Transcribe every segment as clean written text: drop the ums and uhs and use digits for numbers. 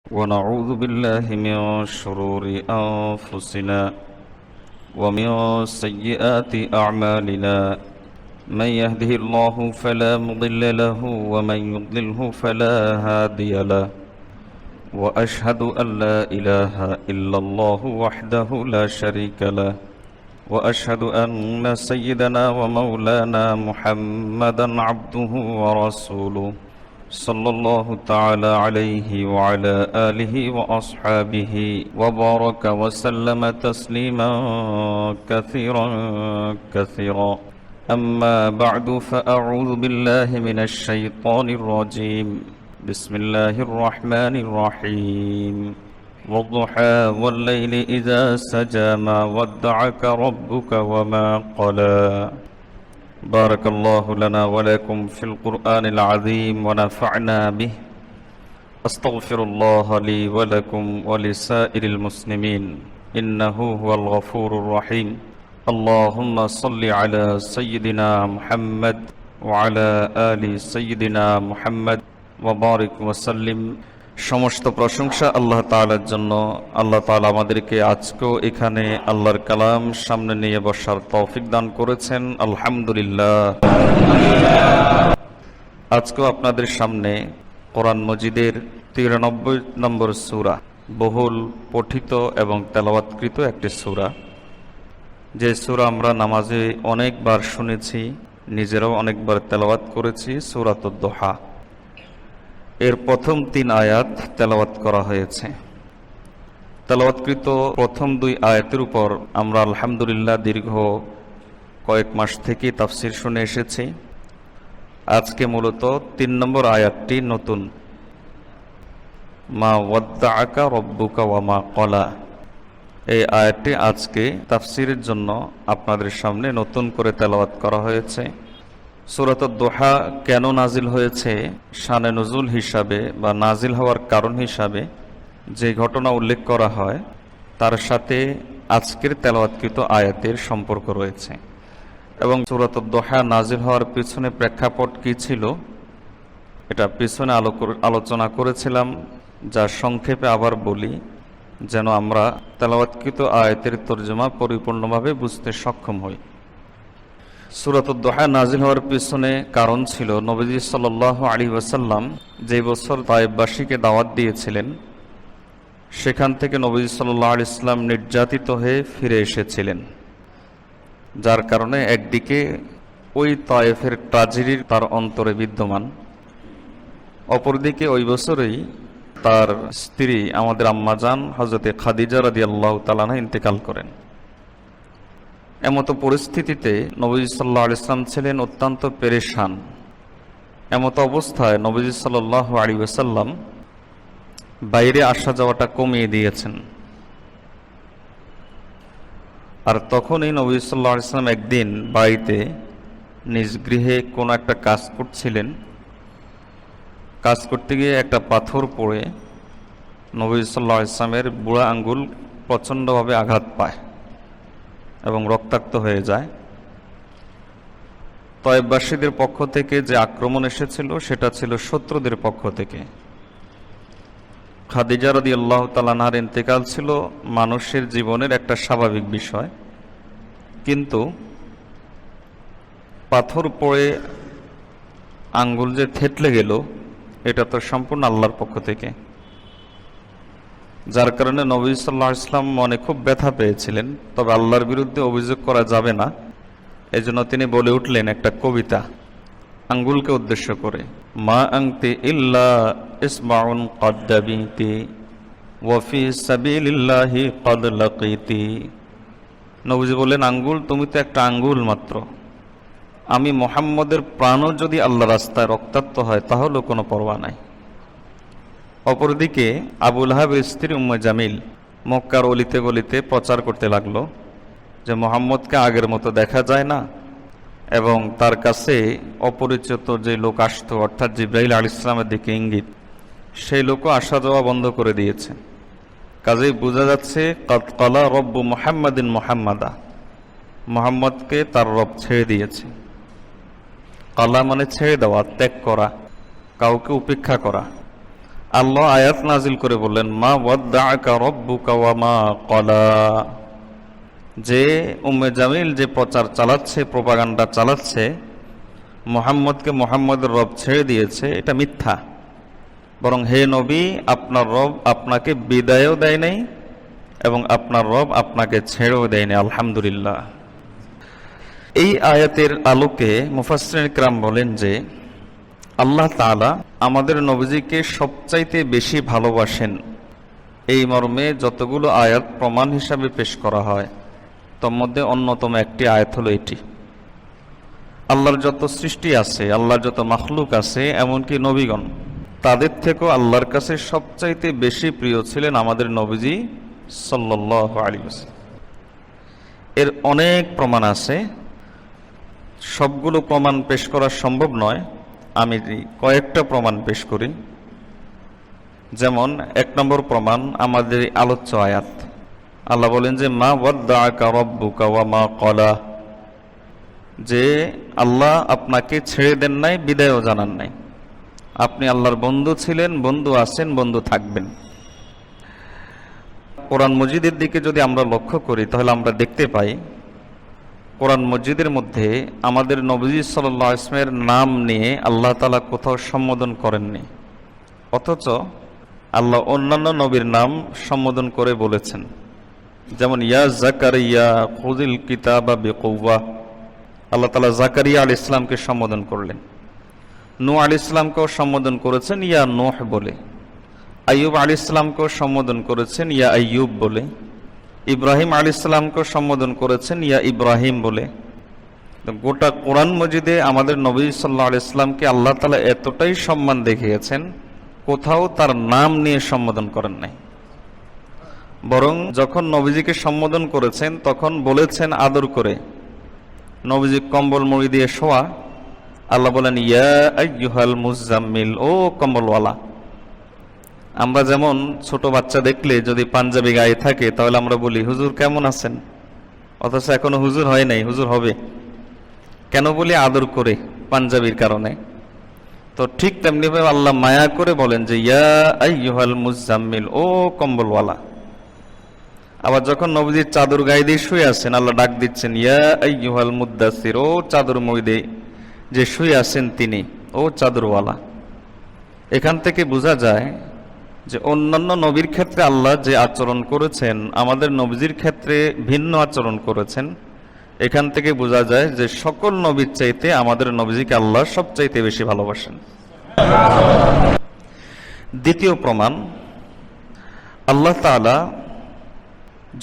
ونعوذ بالله من شرور أنفسنا ومن سيئات أعمالنا من يهده الله فلا مضل له ومن يضلله فلا هادي له وأشهد أن لا إله إلا الله وحده لا شريك له وأشهد أن سيدنا ومولانا محمدا عبده ورسوله صلى الله تعالى عليه وعلى آله وأصحابه وبارك وسلم تسليما كثيرا كثيرا أما بعد فأعوذ بالله من الشيطان الرجيم بسم الله الرحمن الرحيم والضحى والليل إذا سجى ما ودعك ربك وما قلى بارك الله لنا ولكم في القرآن العظيم ونفعنا به أستغفر الله لي ولكم ولسائر المسلمين إنه هو الغفور الرحيم اللهم صل على سيدنا محمد وعلى آل سيدنا محمد وبارك وسلم সমস্ত প্রশংসা আল্লাহ তাআলার জন্য। আল্লাহ তাআলা আমাদেরকে আজকেও এখানে আল্লাহর কালাম সামনে নিয়ে বসার তৌফিক দান করেছেন, আলহামদুলিল্লাহ। আজকেও আপনাদের সামনে কোরআন মজিদের 93 নম্বর সূরা, বহুল পঠিত এবং তেলাওয়াতকৃত একটি সূরা, যে সূরা আমরা নামাজে অনেকবার শুনেছি, নিজেরাও অনেকবার তেলাওয়াত করেছি, সূরাতুদ দুহা। এর প্রথম 3 আয়াত তেলাওয়াত করা হয়েছে। তেলাওয়াতকৃত প্রথম 2 আয়াতের উপর আমরা আলহামদুলিল্লাহ দীর্ঘ কয়েক মাস থেকে তাফসির শুনে এসেছি। আজকে মূলত 3 নম্বর আয়াতটি নতুন, মা ওয়াদ্দাআকা রব্বুকা ওয়া মা ক্বালা। এই আয়াতটি আজকে তাফসিরের জন্য আপনাদের সামনে নতুন করে তেলাওয়াত করা হয়েছে। সূরাতুদ দুহা কেন নাজিল হয়েছে, শানে নুজুল হিসাবে বা নাজিল হওয়ার কারণ হিসাবে যে ঘটনা উল্লেখ করা হয়, তার সাথে আজকের তেলাওয়াতকৃত আয়াতের সম্পর্ক রয়েছে। এবং সূরাতুদ দুহা নাজিল হওয়ার পিছনে প্রেক্ষাপট কী ছিল, এটা পিছনে আলোচনা করেছিলাম, যা সংক্ষেপে আবার বলি যেন আমরা তেলাওয়াতকৃত আয়াতের তরজমা পরিপূর্ণভাবে বুঝতে সক্ষম হই। সূরাতুদ দুহা নাজিল হওয়ার পিছনে কারণ ছিল, নবীজি সাল্লাল্লাহু আলাইহি ওয়াসাল্লাম যে বছর তায়েফবাসীকে দাওয়াত দিয়েছিলেন, সেখান থেকে নবীজি সাল্লাল্লাহু আলাইহি ওয়াসাল্লাম নির্যাতিত হয়ে ফিরে এসেছিলেন, যার কারণে একদিকে ওই তায়েফের ট্র্যাজেডি তার অন্তরে বিদ্যমান, অপরদিকে ওই বছরেই তার স্ত্রী আমাদের আম্মাজান হযরতে খাদিজা রাদিয়াল্লাহু তাআলা আনহা ইন্তেকাল করেন। এমতো পরিস্থিতিতে নবীজি সাল্লাল্লাহু আলাইহি ওয়াসাল্লাম ছিলেন অত্যন্ত পেরেশান। এমতো অবস্থায় নবীজি সাল্লাল্লাহু আলাইহি ওয়াসাল্লাম বাইরে আসা যাওয়াটা কমিয়ে দিয়েছেন। আর তখনই নবীজি সাল্লাল্লাহু আলাইহি ওয়াসাল্লাম একদিন বাড়িতে নিজ গৃহে কোনো একটা কাজ করছিলেন। কাজ করতে গিয়ে একটা পাথর পড়ে নবীজি সাল্লাল্লাহু আলাইহি ওয়াসাল্লামের বুড়া আঙ্গুল প্রচণ্ডভাবে আঘাত পায় এবং রক্তাক্ত হয়ে যায়। তায়েফবাসীদের পক্ষ থেকে যে আক্রমণ এসেছিল, সেটা ছিল শত্রুদের পক্ষ থেকে। খাদিজা রাদিয়াল্লাহু তাআলা আনহার ইন্তেকাল ছিল মানুষের জীবনের একটা স্বাভাবিক বিষয়, কিন্তু পাথর পড়ে আঙ্গুল যে থেতলে গেল, এটা তো সম্পূর্ণ আল্লাহর পক্ষ থেকে, যার কারণে নবী সাল্লাল্লাহু আলাইহি ওয়াসাল্লাম মনে খুব ব্যথা পেয়েছিলেন। তবে আল্লাহর বিরুদ্ধে অভিযোগ করা যাবে না, এজন্য তিনি বলে উঠলেন একটা কবিতা আঙ্গুলকে উদ্দেশ্য করে, মা আনতি ইল্লা ইসমাউন কদ্দাবিতি ওয়া ফি সাবিলিল্লাহি কদ লাকিতি। নবীজি বলেন, আঙ্গুল তুমি তো একটা আঙ্গুল মাত্র, আমি মুহাম্মদের প্রাণও যদি আল্লাহর রাস্তায় রক্তাক্ত হয় তাহলেও কোনো পরোয়া নাই। অপরদিকে আবু লাহাবের স্ত্রী উম্মে জামিল মক্কার অলিতে গলিতে প্রচার করতে লাগলো যে মুহাম্মদকে আগের মতো দেখা যায় না, এবং তার কাছে অপরিচিত যে লোক আসতো, অর্থাৎ জিবরাইল আলাইহিস সালামের দিকে ইঙ্গিত, সেই লোকও আসা যাওয়া বন্ধ করে দিয়েছে। কাজেই বোঝা যাচ্ছে কাদ ক্বালা রব্বু মুহাম্মাদিন মুহাম্মাদা, মুহাম্মদকে তার রব ছেড়ে দিয়েছে। কালা মানে ছেড়ে দেওয়া, ত্যাগ করা, কাউকে উপেক্ষা করা। আল্লাহ আয়াত নাজিল করে বললেন, মা ওয়াদ্দাআকা রাব্বুকা ওয়া মা ক্বালা, যে উম্মে জামিল যে প্রচার চালাচ্ছে, প্রোপাগান্ডা চালাচ্ছে, মুহাম্মদকে মুহাম্মদের রব ছেড়ে দিয়েছে, এটা মিথ্যা। বরং হে নবী, আপনার রব আপনাকে বিদায়ও দেয় নাই এবং আপনার রব আপনাকে ছেড়েও দেয়নি। আলহামদুলিল্লাহ। এই আয়াতের আলোকে মুফাসসিরিন কিরাম বলেন যে আল্লাহ তাআলা আমাদের নবীজিকে সবচাইতে বেশি ভালোবাসেন, এই মর্মে যতগুলো আয়াত প্রমাণ হিসাবে পেশ করা হয় তার মধ্যে অন্যতম একটি আয়াত হলো এটি। আল্লাহর যত সৃষ্টি আছে, আল্লাহর যত মাখলুক আছে, এমনকি নবীগণ, তাদের থেকেও আল্লাহর কাছে সবচাইতে বেশি প্রিয় ছিলেন আমাদের নবীজি সাল্লাল্লাহু আলাইহি ওয়াসাল্লাম। এর অনেক প্রমাণ আছে, সবগুলো প্রমাণ পেশ করা সম্ভব নয়, আমি কয়েকটা প্রমাণ পেশ করি। যেমন 1 নম্বর প্রমাণ আমাদের আলোচ্য আয়াত। আল্লাহ বলেন যে মা ওয়াদ্দাআকা রাব্বুকা ওয়া মা ক্বালা, যে আল্লাহ আপনাকে ছেড়ে দেন নাই, বিদায়ও জানান নাই। আপনি আল্লাহর বন্ধু ছিলেন, বন্ধু আছেন, বন্ধু থাকবেন। কোরআন মজিদের দিকে যদি আমরা লক্ষ্য করি তাহলে আমরা দেখতে পাই কোরআন মজিদের মধ্যে আমাদের নবী সাল্লাল্লাহু আলাইহি ওয়াসাল্লামের নাম নিয়ে আল্লাহ তাআলা কোথাও সম্বোধন করেননি, অথচ আল্লাহ অন্যান্য নবীর নাম সম্বোধন করে বলেছেন। যেমন ইয়া জাকারিয়া খুযিল কিতাবা বিকুওয়া, আল্লাহ তাআলা জাকারিয়া আলাইহিস সালামকে সম্বোধন করলেন। নূহ আলাইহিস সালামকেও সম্বোধন করেছেন ইয়া নূহ বলে। আইয়ুব আলাইহিস সালামকেও সম্বোধন করেছেন ইয়া আইয়ুব বলে। ইব্রাহিম আলাইহিস সালামকেও সম্বোধন করেছেন ইয়া ইব্রাহিম বলে। গোটা কোরআন মজিদে আমাদের নবী সাল্লাল্লাহু আলাইহি সাল্লামকে আল্লাহ তাআলা এতটাই সম্মান দেখিয়েছেন, কোথাও তার নাম নিয়ে সম্বোধন করেন নাই। বরং যখন নবীজিকে সম্বোধন করেছেন তখন বলেছেন আদর করে, নবীজি কম্বল মুড়ি দিয়ে শোয়া, আল্লাহ বলেন ইয়া আইয়ুহাল মুজাম্মিল, ও কম্বলওয়ালা। আমরা যেমন ছোট বাচ্চা দেখলে যদি পাঞ্জাবি গায়ে থাকে তাহলে আমরা বলি হুজুর কেমন আছেন, অথচ এখনো হুজুর হয় নাই, হুজুর হবে। কেন বলি? আদর করে, পাঞ্জাবির কারণে। তো ঠিক তেমনিভাবে আল্লাহ মায়া করে বলেন যে ইয়া আইয়ুহাল মুজাম্মিল, ও কম্বলওয়ালা। আবার যখন নবীজির চাদর গায়ে দিয়ে শুয়ে আছেন আল্লাহ ডাক দিচ্ছেন ইয়া আইয়ুহাল মুদ্দাসির, ও চাদর মুড়ি যে শুয়ে আছেন তিনি, ও চাদরওয়ালা। এখান থেকে বোঝা যায় যে অন্যান্য নবীর ক্ষেত্রে আল্লাহ যে আচরণ করেছেন আমাদের নবীজির ক্ষেত্রে ভিন্ন আচরণ করেছেন। এখান থেকে বোঝা যায় যে সকল নবীর চাইতে আমাদের নবীজিকে আল্লাহ সবচাইতে বেশি ভালোবাসেন। দ্বিতীয় প্রমাণ, আল্লাহ তাআলা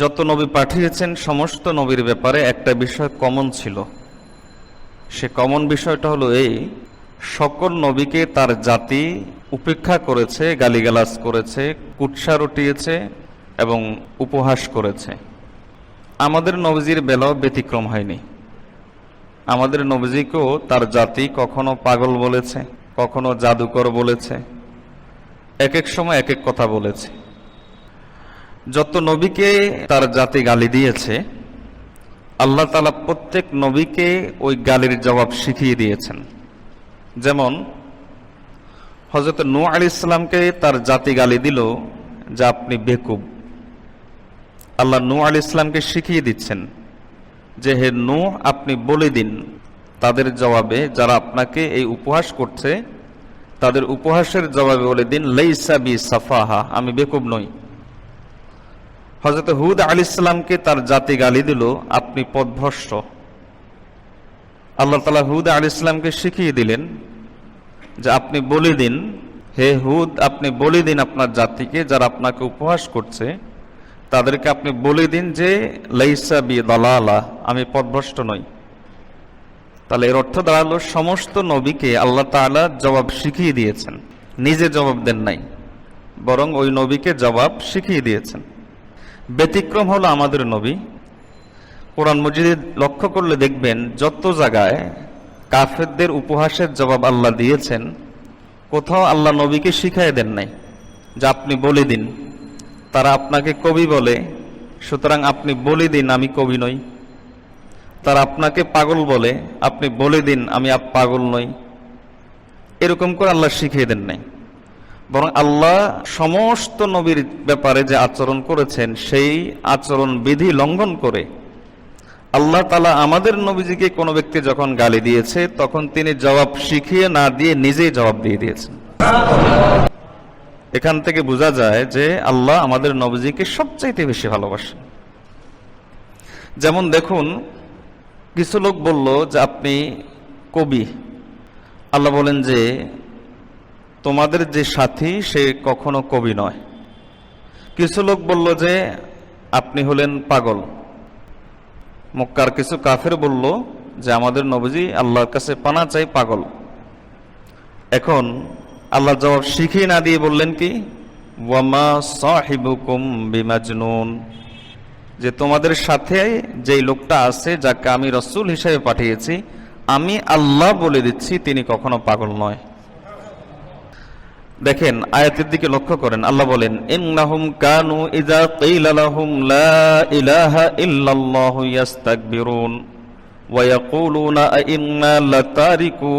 যত নবী পাঠিয়েছেন সমস্ত নবীর ব্যাপারে একটা বিষয় কমন ছিল। সে কমন বিষয়টা হলো এই, সকল নবীকে তার জাতি উপেক্ষা করেছে, গালিগালাজ করেছে, কুৎসা রটিয়েছে এবং উপহাস করেছে। আমাদের নবীজির বেলাও ব্যতিক্রম হয়নি। আমাদের নবীজিকেও তার জাতি কখনো পাগল বলেছে, কখনো জাদুকর বলেছে, এক এক সময় এক এক কথা বলেছে। যত নবীকে তার জাতি গালি দিয়েছে আল্লাহ তাআলা প্রত্যেক নবীকে ওই গালির জবাব শিখিয়ে দিয়েছেন। যেমন হযরত নূহ আলাইহিস সালামকে তার জাতি গালি দিল যে আপনি বেকুব। আল্লাহ নূহ আলাইহিস সালামকে শিখিয়ে দিচ্ছেন যে হে নূহ, আপনি বলে দিন তাদের জবাবে, যারা আপনাকে এই উপহাস করছে তাদের উপহাসের জবাবে বলে দিন লাইসা বি সাফাহা, আমি বেকুব নই। হযরত হুদ আলাইহিস সালামকে তার জাতি গালি দিল আপনি পথভ্রষ্ট। আল্লাহ তাআলা হুদ আলাইহিস সালামকে শিখিয়ে দিলেন যে আপনি বলে দিন, হে হুদ, আপনি বলে দিন আপনার জাতিকে যারা আপনাকে উপহাস করছে তাদেরকে আপনি বলে দিন যে লাইসা বি দালালা, আমি পথভ্রষ্ট নই। তাহলে এর অর্থ দাঁড়ালো সমস্ত নবীকে আল্লাহ তাআলা জবাব শিখিয়ে দিয়েছেন, নিজে জবাব দেন নাই, বরং ওই নবীকে জবাব শিখিয়ে দিয়েছেন। ব্যতিক্রম হলো আমাদের নবী। কোরআন মজিদে লক্ষ্য করলে দেখবেন যত জায়গায় কাফেরদের উপহাসের জবাব আল্লাহ দিয়েছেন কোথাও আল্লাহ নবীকে শিখাই দেন নাই যে আপনি বলে দিন। তারা আপনাকে কবি বলে, সুতরাং আপনি বলে দিন আমি কবি নই। তারা আপনাকে পাগল বলে, আপনি বলে দিন আমি পাগল নই। এরকম করে আল্লাহ শিখিয়ে দেন নাই, বরং আল্লাহ সমস্ত নবীর ব্যাপারে যে আচরণ করেছেন সেই আচরণ বিধি লঙ্ঘন করে আল্লাহ তাআলা আমাদের নবীজিকে কোনো ব্যক্তি যখন গালি দিয়েছে তখন তিনি জবাব শিখিয়ে না দিয়ে নিজেই জবাব দিয়ে দিয়েছেন। এখান থেকে বোঝা যায় যে আল্লাহ আমাদের নবীজিকে সবচাইতে বেশি ভালোবাসেন। যেমন দেখুন, কিছু লোক বলল যে আপনি কবি। আল্লাহ বলেন যে তোমাদের যে সাথী সে কখনো কবি নয়। কিছু লোক বলল যে আপনি হলেন পাগল। মক্কার কিছু কাফের বলল যে আমাদের নবীজি আল্লাহর কাছে পানা চাই, পাগল। এখন আল্লাহ জবাব শিখিয়ে না দিয়ে বললেন কি, ওয়ামা সাহিবুকুম বিমাজনুন, যে তোমাদের সাথে যেই লোকটা আছে যাকে আমি রাসূল হিসেবে পাঠিয়েছি আমি আল্লাহ বলে দিচ্ছি তিনি কখনো পাগল নয়। দেখেন আয়াতের দিকে লক্ষ্য করেন, আল্লাহ বলেন ইন্নাহুম কানু ইযা কিলা লাহুম লা ইলাহা ইল্লাল্লাহু ইস্তাকবিরুন ওয়া ইয়াকুলুনা আইন্না লাতারিকু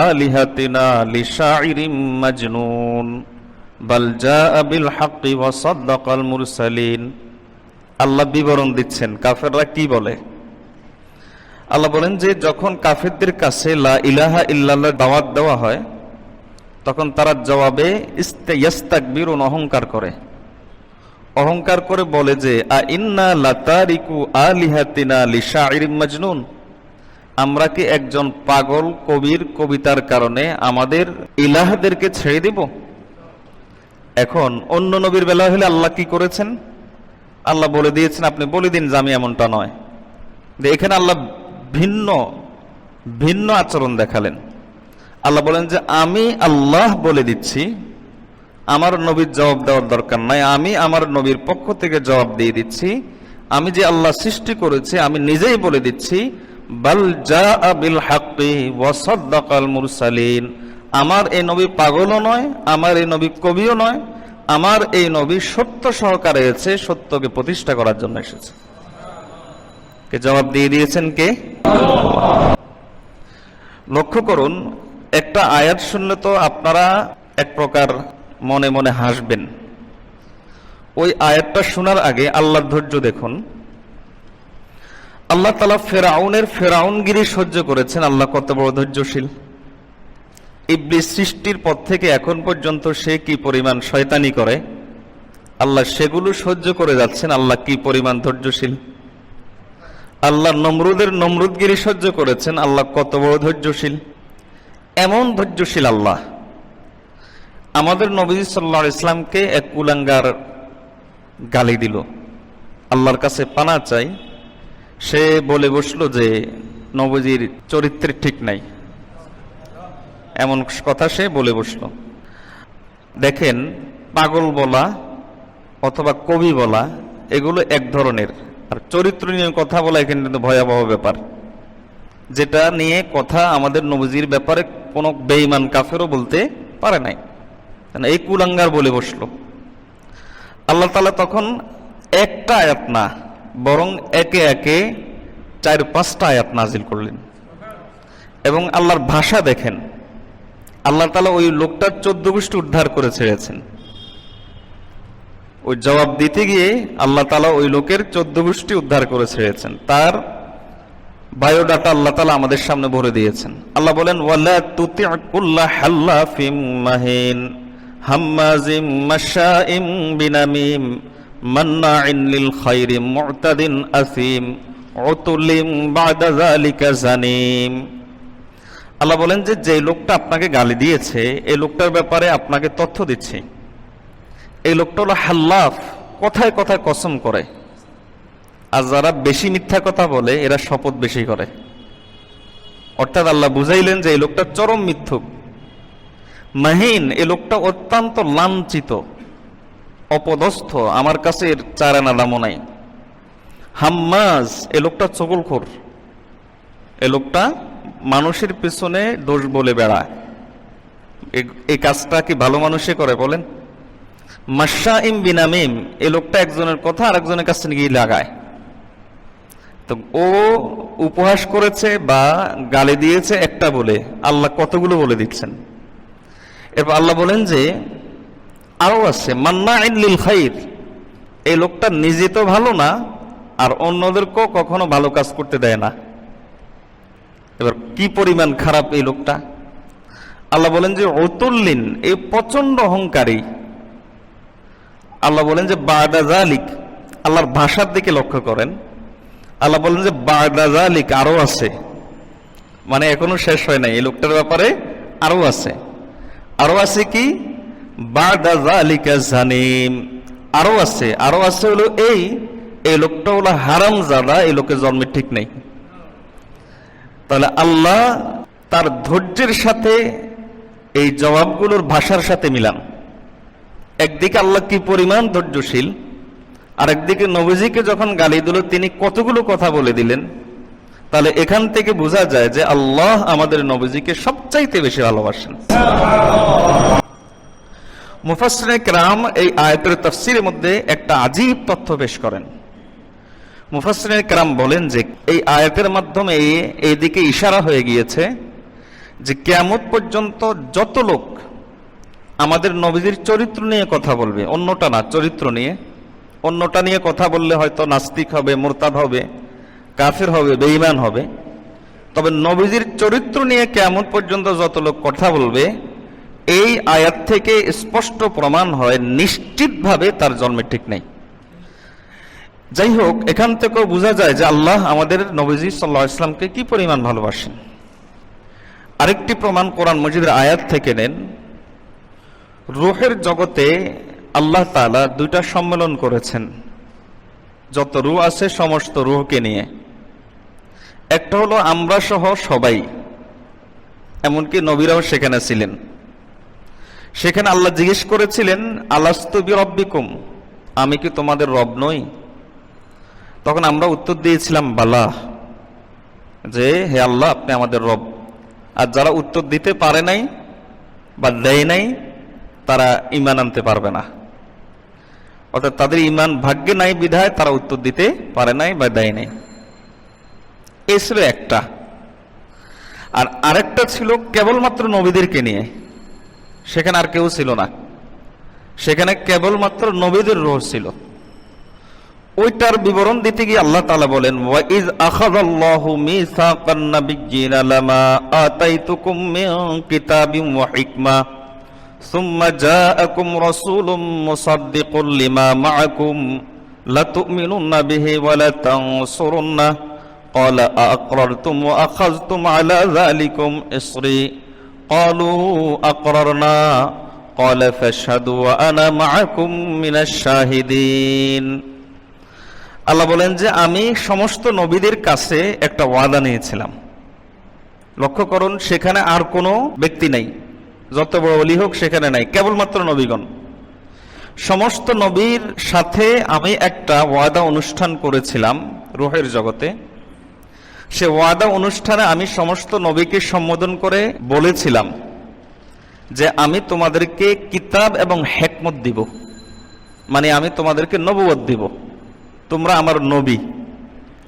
আলিহাতিনা লিশাইরিম মাজনুন বাল জাআ বিল হাক্কি ওয়া সাদ্দাকাল মুরসালিন। আল্লাহ বিবরণ দিচ্ছেন কাফেররা কি বলে। আল্লাহ বলেন যে যখন কাফেরদের কাছে লা ইলাহা ইল্লাল্লাহ দাওয়াত দেওয়া হয় তখন তারা জবাবে ইস্তাকবিরুন, অহংকার করে বলে যে আইন্না লাতারিকু আলিহাতিনা লিশাইরিম মাজনুন, আমরা কি একজন পাগল কবির কবিতার কারণে আমাদের ইলাহদেরকে ছেড়ে দেব। এখন অন্য নবীর বেলা হলে আল্লাহ কি করেছেন, আল্লাহ বলে দিয়েছেন আপনি বলে দিন যে আমি এমনটা নয়। এখানে আল্লাহ ভিন্ন ভিন্ন আচরণ দেখালেন। আল্লাহ বলেন যে আমি আল্লাহ বলে দিচ্ছি, আমার নবীর জবাব দেওয়ার দরকার নাই, আমি আমার নবীর পক্ষ থেকে জবাব দিয়ে দিচ্ছি। আমি যে আল্লাহ সৃষ্টি করেছে আমি নিজেই বলে দিচ্ছি, বাল জাআ বিল হাক্কি ওয়া সাদ্দাকাল মুরসালিন, আমার এই নবী পাগলও নয়, আমার এই নবী কবিও নয়, আমার এই নবী সত্য সহকারে এসেছে, সত্যকে প্রতিষ্ঠা করার জন্য এসেছে। কে জবাব দিয়ে দিয়েছেন? কে? লক্ষ্য করুন, একটা আয়াত শুনলে তো আপনারা এক প্রকার মনে মনে হাসবেন। ওই আয়াতটা শোনার আগে আল্লাহর ধৈর্য দেখুন। আল্লাহ তাআলা ফেরাউনের ফেরাউনগিরি সহ্য করেছেন, আল্লাহ কত বড় ধৈর্যশীল। ইবলিস সৃষ্টির পর থেকে এখন পর্যন্ত সে কি পরিমাণ শয়তানি করে আল্লাহ সেগুলো সহ্য করে যাচ্ছেন, আল্লাহ কি পরিমাণ ধৈর্যশীল। আল্লাহ নমরুদের নমরুদগিরি সহ্য করেছেন, আল্লাহ কত বড় ধৈর্যশীল। এমন ধৈর্যশীল আল্লাহ আমাদের নবী সাল্লাল্লাহু আলাইহি ইসলামকে এক কুলাঙ্গার গালি দিল, আল্লাহর কাছে পানা চাই। সে বলে বসলো যে নবীজির চরিত্রে ঠিক নাই, এমন কথা সে বলে বসলো। দেখেন, পাগল বলা অথবা কবি বলা এগুলো এক ধরনের, আর চরিত্র নিয়ে কথা বলা এখানে কিন্তু ভয়াবহ ব্যাপার, যেটা নিয়ে কথা আমাদের নবীজির ব্যাপারে কোনো বেঈমান কাফেরও বলতে পারে নাই। এই কুলাঙ্গার বলে বসলো। আল্লাহ তাআলা তখন একটা আয়াত না বরং একে একে 4-5টা আয়াত নাজিল করলেন। এবং আল্লাহর ভাষা দেখেন, আল্লাহ তাআলা ওই লোকটার 14 গোষ্ঠী উদ্ধার করে ছেড়েছেন। ওই জবাব দিতে গিয়ে আল্লাহ তাআলা ওই লোকের 14 গোষ্ঠী উদ্ধার করে ছেড়েছেন। তার বায়োডাটা আল্লাহ তাআলা আমাদের সামনে ভরে দিয়েছেন। আল্লাহ বলেন ওয়ালা তুতি কুল্লা হাল্লাফিম মাহিন হাম্মাজিম মাশাইম বিনামিম মান্নাইন লিল খায়রি মু'তাদিন আসিম উতুলিম বাদা যালিকা জানিম। আল্লাহ বলেন যে যে লোকটা আপনাকে গালি দিয়েছে এই লোকটার ব্যাপারে আপনাকে তথ্য দিচ্ছি। এই লোকটা হলো হাল্লাফ, কথায় কথায় কসম করে। আর যারা বেশি মিথ্যা কথা বলে এরা শপথ বেশি করে। অর্থাৎ আল্লাহ বুঝাইলেন যে এই লোকটা চরম মিথ্যুক। মাহিন, এই লোকটা অত্যন্ত লাঞ্ছিত, অপদস্থ, আমার কাছে এর চার আনা দামও নাই। হাম্মাজ, এই লোকটা চগলখোর, এই লোকটা মানুষের পিছনে দোষ বলে বেড়ায়। এই কাজটা কি ভালো মানুষে করে বলেন? মাশাইম বিনামিম, এই লোকটা একজনের কথা আরেকজনের কাছে গিয়ে লাগায়। তো ও উপহাস করেছে বা গালি দিয়েছে একটা বলে, আল্লাহ কতগুলো বলে দিচ্ছেন। এরপর আল্লাহ বলেন যে আরো আছে মান্নাইন লিল খাইর, এই লোকটা নিজে তো ভালো না আর অন্যদেরকেও কখনো ভালো কাজ করতে দেয় না। এবার কি পরিমাণ খারাপ এই লোকটা! আল্লাহ বলেন যে উতুল্লিন, এই প্রচন্ড অহংকারী। আল্লাহ বলেন যে বাদা যালিক, আল্লাহর ভাষার দিকে লক্ষ্য করেন। আল্লাহ বলেন যে বাদা যালিক, আরো আছে, মানে এখনো শেষ হয় নাই এই লোকটার ব্যাপারে, আরো আছে। আরো আছে কি? বাদা যালিকা জানিম, আরো আছে। আরো আছে হলো এই লোকটা হলো হারামজাদা, এই লোকের জন্মের ঠিক নেই। তাহলে আল্লাহ তার ধৈর্যের সাথে এই জবাবগুলোর ভাষার সাথে মিলান। একদিকে আল্লাহ কি পরিমাণ ধৈর্যশীল, আর একদিকে নবীজিকে যখন গালি দিল তিনি কতগুলো কথা বলে দিলেন। তাহলে এখান থেকে বোঝা যায় যে আল্লাহ আমাদের নবীজিকে সবচাইতে বেশি ভালোবাসেন। মুফাসসিরিনে কেরাম এই আয়াতের তাফসীরের মধ্যে একটা আজীব তথ্য পেশ করেন। মুফাসসিরিনে কেরাম বলেন যে এই আয়াতের মাধ্যমে এইদিকে ইশারা হয়ে গিয়েছে যে কিয়ামত পর্যন্ত যত লোক আমাদের নবীজির চরিত্র নিয়ে কথা বলবে, অন্যটা না, চরিত্র নিয়ে, অন্যটা নিয়ে কথা বললে হয়তো নাস্তিক হবে, মুরতাদ হবে, কাফির হবে, বেঈমান হবে, তবে নবীজির চরিত্র নিয়ে কিয়ামত পর্যন্ত যত লোক কথা বলবে, এই আয়াত থেকে স্পষ্ট প্রমাণ হয় নিশ্চিতভাবে তার জন্মের ঠিক নেই। যাই হোক, এখান থেকেও বোঝা যায় যে আল্লাহ আমাদের নবীজি সাল্লাল্লাহু আলাইহি ওয়াসাল্লামকে কি পরিমাণ ভালোবাসেন। আরেকটি প্রমাণ কোরআন মজিদের আয়াত থেকে নেন। রূহের জগতে আল্লাহ তাআলা দুইটা সম্মেলন করেছেন যত রূহ আছে সমস্ত রূহকে নিয়ে। একটা হলো আমরা সহ সবাই, এমনকি নবীরাও সেখানে ছিলেন। সেখানে আল্লাহ জিজ্ঞেস করেছিলেন আলাস্তু বিরব্বিকুম, আমি কি তোমাদের রব নই? তখন আমরা উত্তর দিয়েছিলাম বালা, যে হে আল্লাহ আপনি আমাদের রব। আর যারা উত্তর দিতে পারে নাই বা দেয় নাই তারা ঈমান আনতে পারবে না, অর্থাৎ তাদের ঈমান ভাগ্যে নাই বিধায় তারা উত্তর দিতে পারে নাই বা দেয় নাই। এই ছিল একটা। আর আরেকটা ছিল কেবলমাত্র নবীদেরকে নিয়ে, সেখানে আর কেউ ছিল না, সেখানে কেবলমাত্র নবীদের রূহ ছিল। ওইটার বিবরণ দিতে গিয়ে আল্লাহ তাআলা বলেন ওয়াইজ আখাযাল্লাহু মিসাকান নাবিয়্যিনা লামা আতাইতুকুম মিন কিতাবিন ওয়া হিকমা সুম্মা জাআকুম রাসূলুম মুসাদ্দিকুল লিমা মাআকুম লাতু'মিনুন্না বিহি ওয়া লাতানসুরুন্না ক্বালা আ'আকরারতুম ওয়া আখাযতুম আলা যালিকুম ইসরি ক্বালু আকরারনা ক্বালা ফাশহাদু ওয়া আনা মাআকুম মিনাশ শাহিদিন। আল্লাহ বলেন যে আমি সমস্ত নবীদের কাছে একটা ওয়াদা নিয়েছিলাম। লক্ষ্য করুন, সেখানে আর কোনো ব্যক্তি নাই, যত বড় ওলি হোক সেখানে নাই, কেবলমাত্র নবীগণ। সমস্ত নবীর সাথে আমি একটা ওয়াদা অনুষ্ঠান করেছিলাম রূহের জগতে। সে ওয়াদা অনুষ্ঠানে আমি সমস্ত নবীকে সম্বোধন করে বলেছিলাম যে আমি তোমাদেরকে কিতাব এবং হিকমত দিব, মানে আমি তোমাদেরকে নবুয়ত দিব, তোমরা আমার নবী,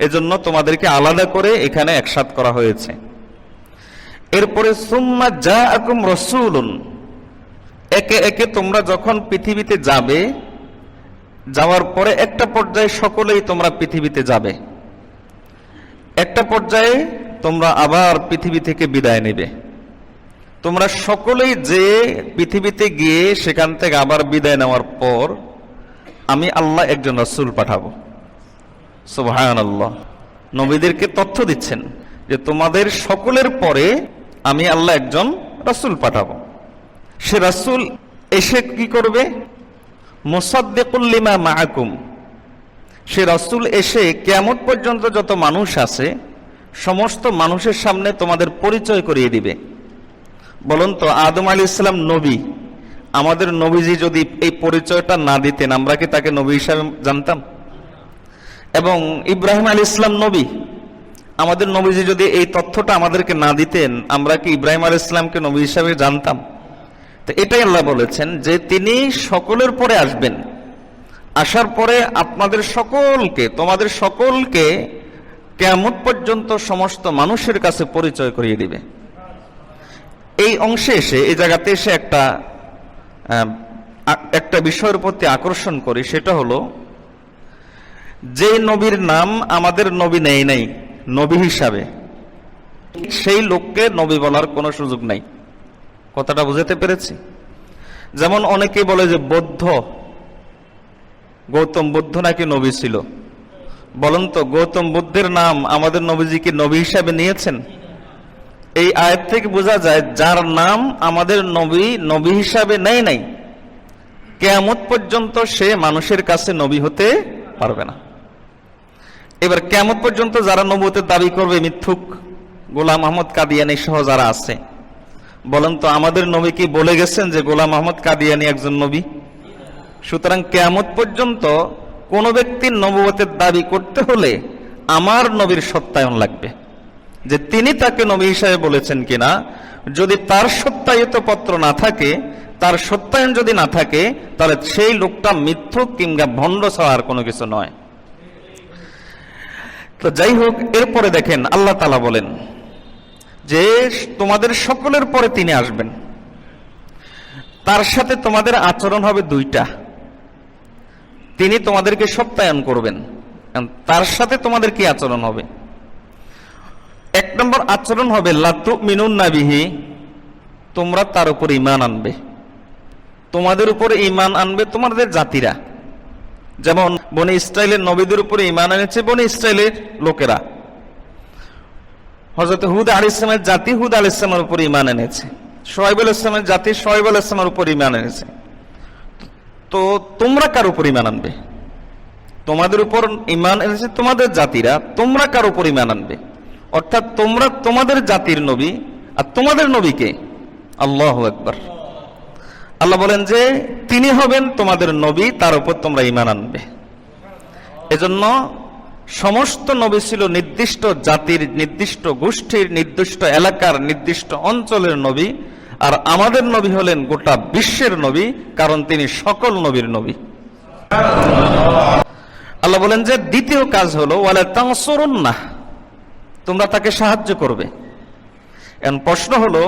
এজন্য তোমাদেরকে আলাদা করে এখানে একসাথ করা হয়েছে। এরপরে সুম্মা জাআকুম রাসূলুন, একে একে তোমরা যখন পৃথিবীতে যাবে, যাওয়ার পরে একটা পর্যায়ে সকলেই তোমরা পৃথিবীতে যাবে, একটা পর্যায়ে তোমরা আবার পৃথিবী থেকে বিদায় নেবে। তোমরা সকলেই যে পৃথিবীতে গিয়ে সেখান থেকে আবার বিদায় নেওয়ার পর আমি আল্লাহ একজন রাসূল পাঠাবো। সুবহানাল্লাহ, নবীদেরকে তথ্য দিচ্ছেন যে তোমাদের সকলের পরে আমি আল্লাহ একজন রাসূল পাঠাবো। সে রাসূল এসে কি করবে? মুসাদ্দিকুল লিমা মাআকুম, সে রাসূল এসে কিয়ামত পর্যন্ত যত মানুষ আছে সমস্ত মানুষের সামনে তোমাদের পরিচয় করিয়ে দিবে। বলুন তো, আদম আলাইহিস সালাম নবী, আমাদের নবীজি যদি এই পরিচয়টা না দিতেন আমরা কি তাকে নবী হিসাবে জানতাম? এবং ইব্রাহিম আলাইহিস সালাম নবী, আমাদের নবীজি যদি এই তথ্যটা আমাদেরকে না দিতেন আমরা কি ইব্রাহিম আলাইহিস সালামকে নবী হিসাবে জানতাম? তো এটাই আল্লাহ বলেছেন যে তিনি সকলের পরে আসবেন, আসার পরে আপনাদের সকলকে, তোমাদের সকলকে কিয়ামত পর্যন্ত সমস্ত মানুষের কাছে পরিচয় করিয়ে দিবে। এই অংশে এসে, এই জায়গাতে এসে একটা একটা বিষয়ের প্রতি আকর্ষণ করি, সেটা হলো যে নবীর নাম আমাদের নবী নেই নাই নবী হিসাবে, সেই লোককে নবী বলার কোনো সুযোগ নাই। কথাটা বুঝাতে পেরেছি? যেমন অনেকে বলে যে গৌতম বুদ্ধ নাকি নবী ছিল। বলুন তো, গৌতম বুদ্ধের নাম আমাদের নবীজি কি নবী হিসাবে নিয়েছেন? এই আয়াত থেকে বোঝা যায় যার নাম আমাদের নবী হিসাবে নেয় নাই, কিয়ামত পর্যন্ত সে মানুষের কাছে নবী হতে পারবে না। এবার কিয়ামত পর্যন্ত যারা নবুয়তের দাবি করবে, মিথ্যুক, গোলাম আহমদ কাদিয়ানী সহ যারা আছে, বলেন তো আমাদের নবী কি বলে গেছেন যে গোলাম আহমদ কাদিয়ানী একজন নবী? সুতরাং কিয়ামত পর্যন্ত কোন ব্যক্তির নবুয়তের দাবি করতে হলে আমার নবীর সত্যায়ন লাগবে, যে তিনি তাকে নবী হিসাবে বলেছেন কিনা। যদি তার সত্যায়িত পত্র না থাকে, তার সত্যায়ন যদি না থাকে, তাহলে সেই লোকটা মিথ্যুক কিংবা ভণ্ড ছাড়া আর কোনো কিছু নয়। তো যাই হোক, এরপরে দেখেন আল্লাহ তাআলা বলেন যে তোমাদের সকলের পরে তিনি আসবেন, তার সাথে তোমাদের আচরণ হবে দুইটা। তিনি তোমাদেরকে সত্যায়ন করবেন, তার সাথে তোমাদের কি আচরণ হবে? এক নম্বর আচরণ হবে লা তুমিনুন্না বিহি, তোমরা তার উপর ঈমান আনবে। তোমাদের উপরে ঈমান আনবে তোমাদের জাতিরা, যেমন বনি ইসরাইলের নবীদের উপরে ঈমান এনেছে বনি ইসরাইলের লোকেরা। হযরত হুদ আলাইহিস সালামের জাতি হুদ আলাইহিস সালামের উপর ঈমান এনেছে, শুআয়ব আলাইহিস সালামের জাতি শুআয়ব আলাইহিস সালামের উপর ঈমান এনেছে। তো তোমরা কার উপর ঈমান আনবে? তোমাদের উপর ঈমান এনেছে তোমাদের জাতিরা, তোমরা কার উপর ঈমান আনবে? অর্থাৎ তোমরা তোমাদের জাতির নবী, আর তোমাদের নবীকে। আল্লাহু আকবার। আল্লাহ বলেন যে তিনি হবেন তোমাদের নবী, তার উপর তোমরা ঈমান আনবে। এজন্য সমস্ত নবী ছিল নির্দিষ্ট জাতির, নির্দিষ্ট গোষ্ঠীর, নির্দিষ্ট এলাকার, নির্দিষ্ট অঞ্চলের নবী, আর আমাদের নবী হলেন গোটা বিশ্বের নবী, কারণ তিনি সকল নবীর নবী। আল্লাহ বলেন যে দ্বিতীয় কাজ হলো ওয়ালা তানসুরুন্নাহ, তোমরা তাকে সাহায্য করবে। এখন প্রশ্ন হলো,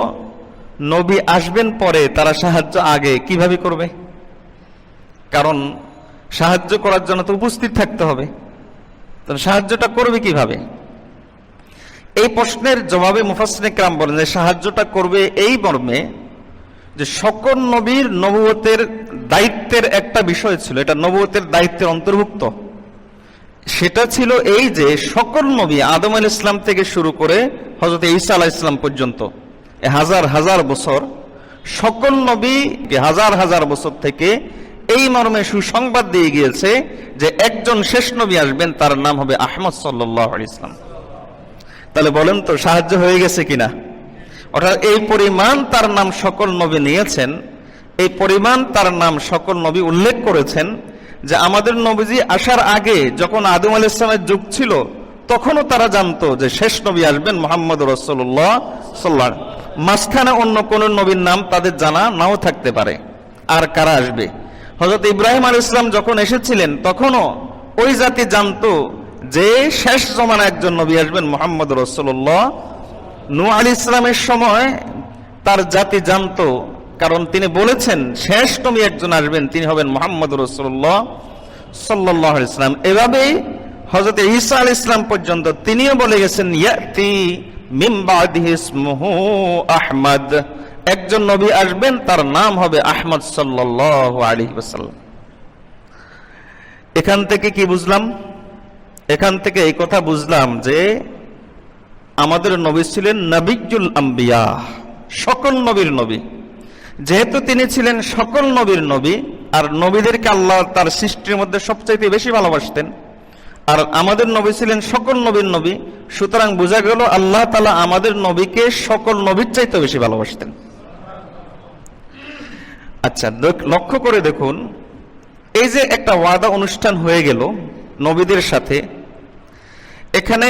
নবী আসবেন পরে, তারা সাহায্য আগে কিভাবে করবে? কারণ সাহায্য করার জন্য তো উপস্থিত থাকতে হবে, তাহলে সাহায্যটা করবে কিভাবে? এই প্রশ্নের জবাবে মুফাসসিরিনে কেরাম বলেন যে সাহায্যটা করবে এই মর্মে যে সকল নবীর নবুয়তের দায়িত্বের একটা বিষয় ছিল, এটা নবুয়তের দায়িত্বের অন্তর্ভুক্ত। সেটা ছিল এই যে সকল নবী আদম আলাইহিস সালাম থেকে শুরু করে হযরত ঈসা আলাইহিস সালাম পর্যন্ত হাজার হাজার বছর, সকল নবী হাজার হাজার বছর থেকে এই মর্মে সুসংবাদ দিয়ে গিয়েছে যে একজন শেষ নবী আসবেন, তার নাম হবে আহমদ সাল্লাল্লাহু আলাইহি ওয়াসাল্লাম। তাহলে বলেন তো সাহায্য হয়ে গেছে কিনা? অর্থাৎ এই পরিমাণ তার নাম সকল নবী নিয়েছেন, এই পরিমাণ তার নাম সকল নবী উল্লেখ করেছেন যে আমাদের নবীজি আসার আগে যখন আদম আলাইহিস সালামের যুগ ছিল, তখনও তারা জানতো যে শেষ নবী আসবেন মুহাম্মদ রাসূলুল্লাহ সাল্লাল্লাহু আলাইহি ওয়াসাল্লাম। মাঝখানে অন্য কোন নবীর নাম তাদের জানা নাও থাকতে পারে, আর কারা আসবে। হযরত ইব্রাহিম আলাইহিস সালাম যখন এসেছিলেন, তখনও ওই জাতি জানতো যে শেষ জমানায় একজন নবী আসবেন মুহাম্মদ রাসূলুল্লাহ। নূহ আলাইহিস সালামের সময় তার জাতি জানতো, কারণ তিনি বলেছেন শেষ নবী একজন আসবেন, তিনি হবেন মুহাম্মদ রাসূলুল্লাহ সাল্লাল্লাহু আলাইহি ওয়াসাল্লাম। এভাবেই হযরত ঈসা আলাইহিস সালাম পর্যন্ত তিনিও বলে গেছেন ইয়াতি মিন বাদিহি ইসমুহু আহমদ, একজন নবী আসবেন, তার নাম হবে আহমদ সাল্লাল্লাহু আলাইহি ওয়াসাল্লাম। এখান থেকে কি বুঝলাম? এখান থেকে এই কথা বুঝলাম যে আমাদের নবী ছিলেন নবিয়্যুল আম্বিয়া, সকল নবীর নবী। যেহেতু তিনি ছিলেন সকল নবীর নবী, আর নবীদেরকে আল্লাহ তার সৃষ্টির মধ্যে সবচাইতে বেশি ভালোবাসতেন, আর আমাদের নবী ছিলেন সকল নবীর নবী, সুতরাং বোঝা গেল আল্লাহ তাআলা আমাদের নবীকে সকল নবীর চাইতে বেশি ভালোবাসতেন। আচ্ছা, লক্ষ্য করে দেখুন, এই যে একটা ওয়াদা অনুষ্ঠান হয়ে গেল নবীদের সাথে, এখানে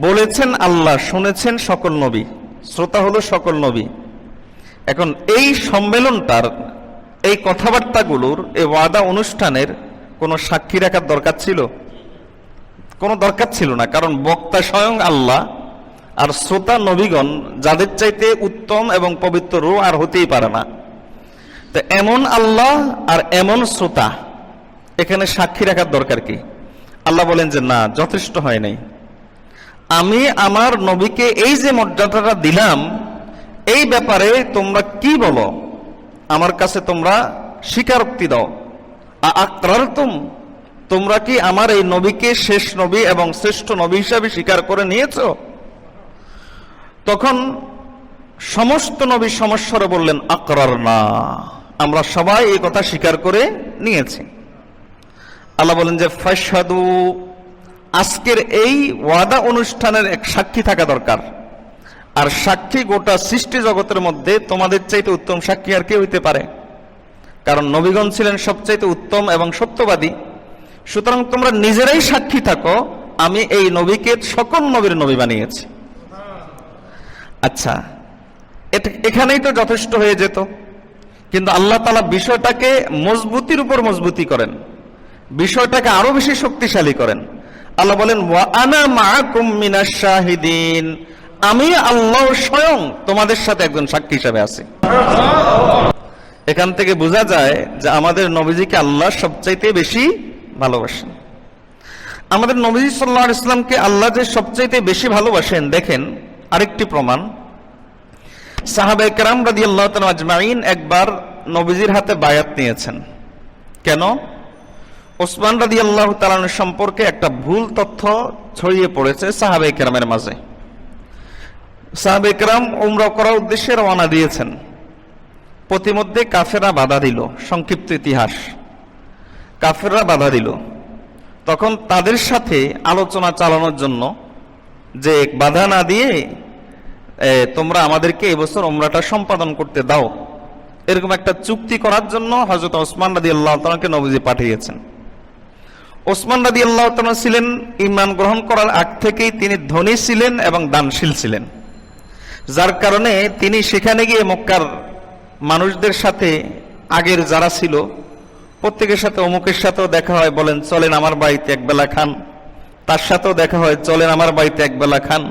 বলেছেন আল্লাহ, শুনেছেন সকল নবী, শ্রোতা হলো সকল নবী। এখন এই সম্মেলনটার, এই কথাবার্তাগুলোর, এই ওয়াদা অনুষ্ঠানের কোনো সাক্ষী রাখার দরকার ছিল? কোনো দরকার ছিল না, কারণ বক্তা স্বয়ং আল্লাহ, আর শ্রোতা নবীগণ, যাদের চাইতে উত্তম এবং পবিত্র রূহ আর হতেই পারে না। তো এমন আল্লাহ আর এমন শ্রোতা, এখানে সাক্ষী রাখার দরকার কি? আল্লাহ বলেন যে না, যথেষ্ট হয় নাই। আমি আমার নবীকে এই যে মর্যাদাটা দিলাম, এই ব্যাপারে তোমরা কি বলো? আমার কাছে তোমরা স্বীকারোক্তি দাও। আকরারতুম, তোমরা কি আমার এই নবীকে শেষ নবী এবং শ্রেষ্ঠ নবী হিসাবে স্বীকার করে নিয়েছো? তখন সমস্ত নবী সমস্বরে বললেন আকরারনা, আমরা সবাই এই কথা স্বীকার করে নিয়েছি। আল্লাহ বলেন যে ফাশহাদু, আজকের এই ওয়াদা অনুষ্ঠানের এক সাক্ষী থাকা দরকার। আর সাক্ষী গোটা সৃষ্টি জগতের মধ্যে তোমাদের চাইতে উত্তম সাক্ষী আর কে হইতে পারে? কারণ নবীগণ ছিলেন সবচাইতে উত্তম এবং সত্যবাদী। সুতরাং তোমরা নিজেরাই সাক্ষী থাকো, আমি এই নবীকে সকল নবীর নবী বানিয়েছি। আচ্ছা, এখানেই তো যথেষ্ট হয়ে যেত, কিন্তু আল্লাহ তাআলা বিষয়টাকে মজবুতির উপর মজবুতি করেন, বিষয়টাকে আরো বেশি শক্তিশালী করেন। আল্লাহ বলেন ওয়া আনা মাআকুম মিনাশ শাহিদিন, আমি আল্লাহ স্বয়ং তোমাদের সাথে একজন সাক্ষী হিসেবে আছি। এখান থেকে বোঝা যায় যে আমাদের নবীজিকে আল্লাহ সবচাইতে বেশি ভালোবাসেন। আমাদের নবীজি সাল্লাল্লাহু আলাইহি ওয়াসাল্লামকে আল্লাহ যে সবচাইতে বেশি ভালোবাসেন, দেখেন আরেকটি প্রমাণ। সাহাবায়ে কেরাম রাদিয়াল্লাহু তাআলা আজমাইন একবার নবীজির হাতে বায়াত নিয়েছেন। কেন? ওসমান রাদিয়াল্লাহু তাআলা সম্পর্কে একটা ভুল তথ্য ছড়িয়ে পড়েছে সাহাবায়ে কেরামের মাঝে। সাহাবায়ে কেরাম উমরা করার উদ্দেশ্যে রওনা দিয়েছেন, প্রতিমধ্যে কাফেররা বাধা দিল। সংক্ষিপ্ত ইতিহাস, কাফেররা বাধা দিল। তখন তাদের সাথে আলোচনা চালানোর জন্য যে বাধা না দিয়ে তোমরা আমাদেরকে এবছর উমরাটা সম্পাদন করতে দাও, এরকম একটা চুক্তি করার জন্য হযরত ওসমান রাদিয়াল্লাহু তাআলাকে নবীজি পাঠিয়েছেন। ওসমান রাদিয়াল্লাহু তাআলা ছিলেন ঈমান গ্রহণ করার আগ থেকেই তিনি ধনী ছিলেন এবং দানশীল ছিলেন, যার কারণে তিনি সেখানে গিয়ে মক্কার মানুষদের সাথে আগের যারা ছিল প্রত্যেকের সাথে, অমুকের সাথেও দেখা হয়, বলেন চলেন আমার বাড়িতে একবেলা খান, তার সাথেও দেখা হয়, চলেন আমার বাড়িতে একবেলা খান।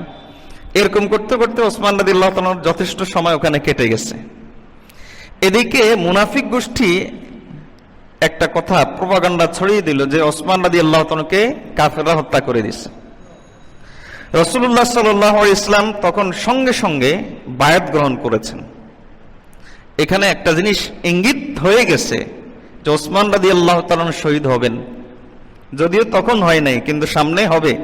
এরকম করতে করতে ওসমান রাদিয়াল্লাহু তাআলার যথেষ্ট সময় ওখানে কেটে গেছে। এদিকে মুনাফিক গোষ্ঠী একটা কথা প্রপাগান্ডা ছড়িয়ে দিল যে ওসমান রাদিয়াল্লাহু তাআলাকে কাফেররা হত্যা করে দিয়েছে। রাসূলুল্লাহ সাল্লাল্লাহু আলাইহি ওয়াসাল্লাম তখন সঙ্গে সঙ্গে বায়াত গ্রহণ করেছেন। এখানে একটা জিনিস ইঙ্গিত হয়ে গেছে যে ওসমান রাদিয়াল্লাহু তাআলা শহীদ হবেন, যদিও তখন হয় নাই, কিন্তু সামনে হবে।